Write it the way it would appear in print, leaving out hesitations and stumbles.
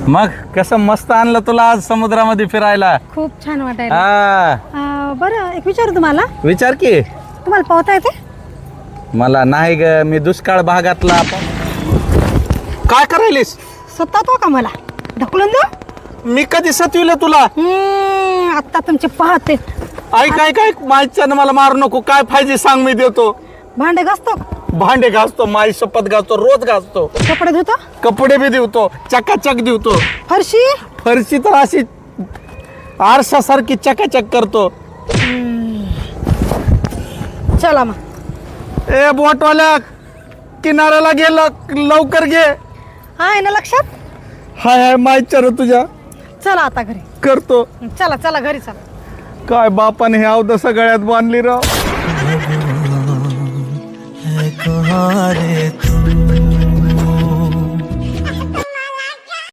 मग कसं मस्त आणलं तुला आज समुद्रामध्ये फिरायला. खूप छान वाटायला. बरं एक विचारू तुम्हाला, विचार की. तुम्हाला पोहता येते? मला नाही ग, मी दुष्काळ भागातला. काय करायलीस? स्वतः तो का मला ढकलून देऊ? मी कधी सतविलं तुला? आता तुमचे पाहते. ऐक ऐक ऐक, माझ्यानं मला मारू नको. काय पाहिजे सांग, मी देतो. भांडे घासतो, भांडे घासतो, माझी शपथ घासतो, रोज घासतो. कपडे धुतो, कपडे बी देवतो, चकाचक देवतो. फरशी फरशी तर अशी आरशासारखी चकाचक करतो. चला मग. ए बोटवाल्या, किनाऱ्याला गेलं, लवकर घे. आहे ना लक्षात? हाय हाय, माहिती रे तुझ्या. चला आता घरी. करतो. चला चला घरी चला. काय बापाने हे अवध सगळ्यात बांधली राव.